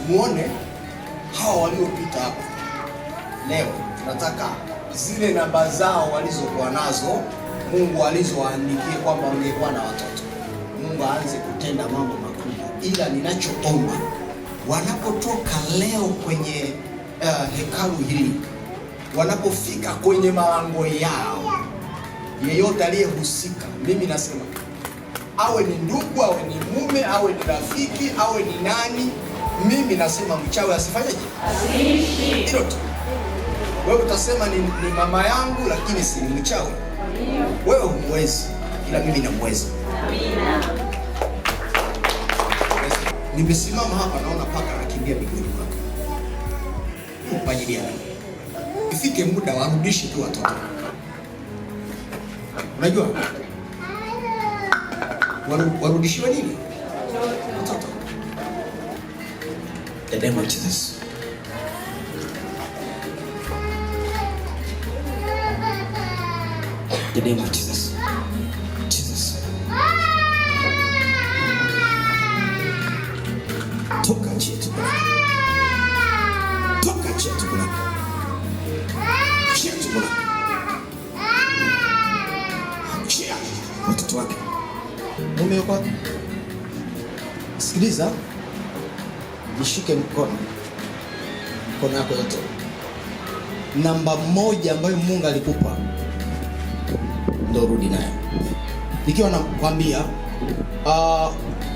muone hawa waliopita hapa. Leo tunataka zile namba zao walizokuwa nazo Mungu alizowaandikia kwamba wangekuwa na watoto. Mungu aanze kutenda mambo makubwa. Ila ninachoomba wanapotoka leo kwenye hekalu hili, wanapofika kwenye malango yao, yeyote aliyehusika, mimi nasema awe ni ndugu, awe ni mume, awe ni rafiki, awe ni nani, mimi nasema mchawi asifanyeje? Asiishi. Hilo tu. Wewe utasema ni mama yangu lakini si mchawi. Wewe humwezi, ila mimi namweza. Amina. Nimesimama hapa naona paka anakimbia miguuni mwako. Upanyilia. Ifike muda warudishe tu watoto. Unajua? Warudishiwe nini? Watoto. The name of Jesus. The name of Jesus. Jesus. Toka nje tu. Toka nje tu. Nje tu. Chia watoto wake. Mume yuko. Sikiliza. Nishike mkono yako yote. Namba moja ambayo Mungu alikupa ndio rudi nayo. Nikiwa nakwambia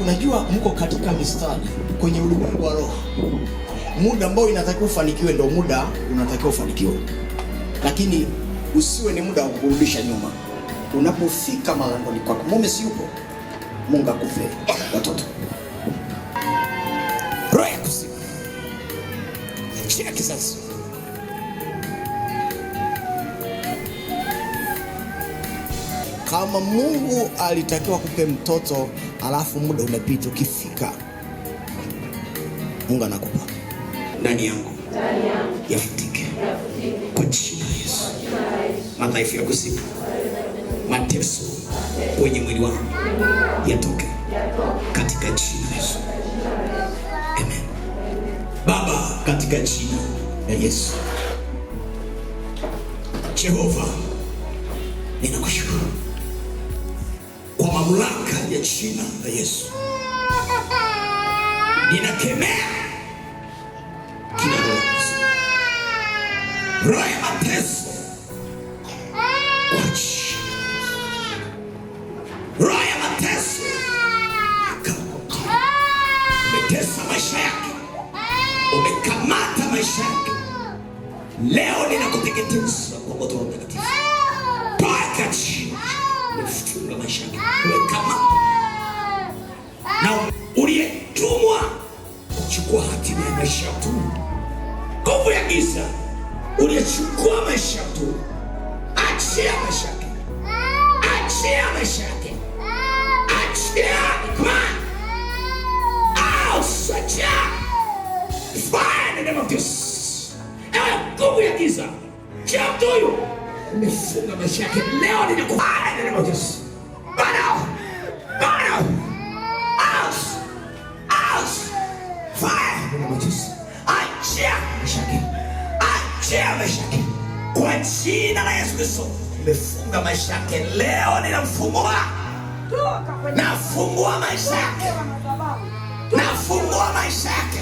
unajua mko katika mistari kwenye ulimwengu wa roho. Muda ambao inatakiwa ufanikiwe ndio muda unatakiwa ufanikiwe. Lakini usiwe ni muda wa kurudisha nyuma. Unapofika malangoni kwako, mume si yupo, Mungu akupe watoto. Roho ya kuzimu. Chia kizazi. Kama Mungu alitakiwa kupe mtoto alafu muda umepita, ukifika Mungu anakupa. Ndani yangu yafutike kwa jina la Yesu. Madhaifu ya kuzimu, mateso kwenye mwili wangu yatoke katika jina la Yesu. Amen. Baba, katika jina la Yesu. Jehova, ninakushukuru kwa mamlaka ya jina la Yesu. Ninakemea kila roho ya mateso kwa jina. Roho ya mateso umetesa maisha yake, umekamata maisha yake. Leo ninakuteketeza kwa moto wa mtakatifu. Toka chini. Umefunga maisha yake. Umekamata. Na uliyetumwa kuchukua hatima ya maisha yetu. Nguvu ya giza uliyechukua maisha yetu. Achia maisha yake. Achia maisha yake. Achia. Come on. Out. Achia. Fire in the name of Jesus. Nguvu ya giza. Chia mtu huyu. Umefunga maisha yake. Leo ninakufa in the name of Jesus. Burn out. Burn out. Out. Out. Fire in the name of Jesus. Achia maisha yake. Achia maisha yake. Kwa jina la Yesu Kristo. Umefunga maisha yake. Leo ninamfungua. Nafungua maisha yake. Nafungua maisha yake.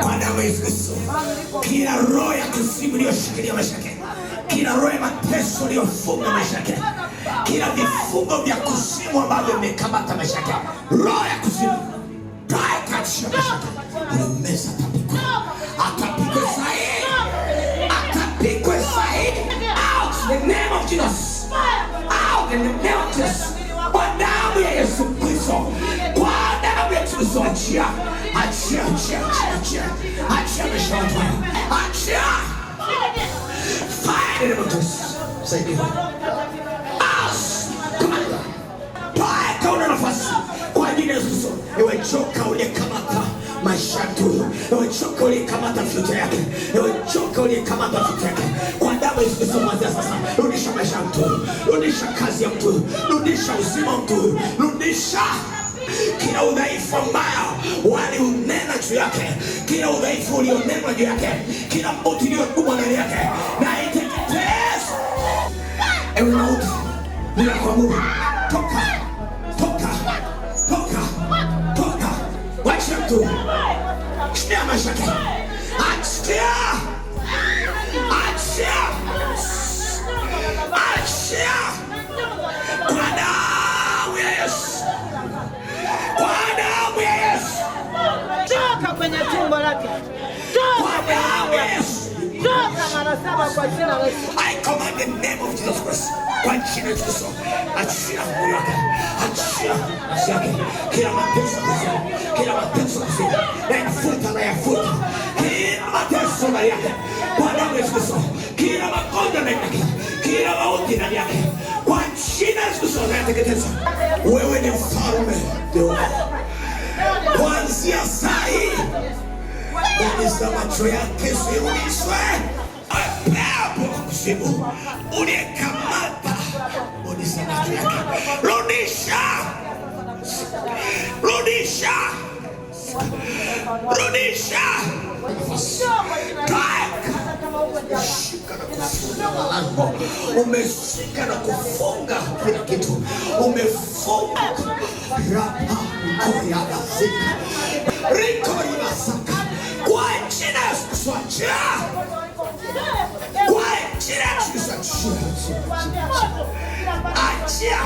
Kwa damu ya Yesu Kristo. Kila roho ya kuzimu iliyoshikilia maisha yake, kila roho ya mateso iliyofunga maisha yake, kila vifungo vya kuzimu ambavyo vimekamata maisha yake, roho ya kuzimu katika maisha yake, unameza atapigwe. Atapigwe sahihi. Atapigwe sahihi. Out in the name of Jesus. Out in the name of Jesus. Kwa damu ya Yesu Kristo. Kwa damu ya Yesu Kristo. Achia. Achia. Achia. Achia. Achia maisha watu. Achia. Fire in the name of Jesus. Saidia. As. Come on. Paya kauna nafasi. Kwa ajili ya Yesu Kristo. Ewe joka uliyekamata maisha yetu. Ewe joka uliyekamata future yake. Ewe joka uliyekamata future yake. Kwa damu ya Yesu Kristo kuanzia sasa. Rudisha maisha ya mtu. Rudisha kazi ya mtu. Rudisha uzima wa mtu. Rudisha kila udhaifu ambao waliunena juu yake, kila udhaifu ulionenwa juu yake, kila mauti iliyodumwa ndani yake, na iteketeze. Ewe mauti, ninakuamuru toka, toka, toka, toka. Wacha mtu shia maisha yake, achia, achia, achia kwa damu ya Yesu, kwa damu ya Yesu. Toka kwenye tumbo lake, toka damu ya Yesu, toka mara 7 kwa jina la Yesu. I command the name of Jesus Christ. Kwa jina la Yesu, achia mwili wake, achia nafsi yake, kila mateso kuzimu, kila mateso kuzimu, na yafuta, na yafuta kila mateso ndani yake, kwa damu ya Yesu, kila magonjwa ndani yake, kila mauti ndani yake, kwa jina la Yesu na yateketeza. Wewe ni mfalme Jehova, kuanzia saa hii uliza macho yake sirudishwe. Pepo kuzimu uliyekamata uliza macho yake, rudisha, rudisha, rudisha. Umeshika na kufunga kila kitu, umefunga rapa koya basika riko ibasaka kwa jina la Yesu, kwa jina la Yesu, achia, achia.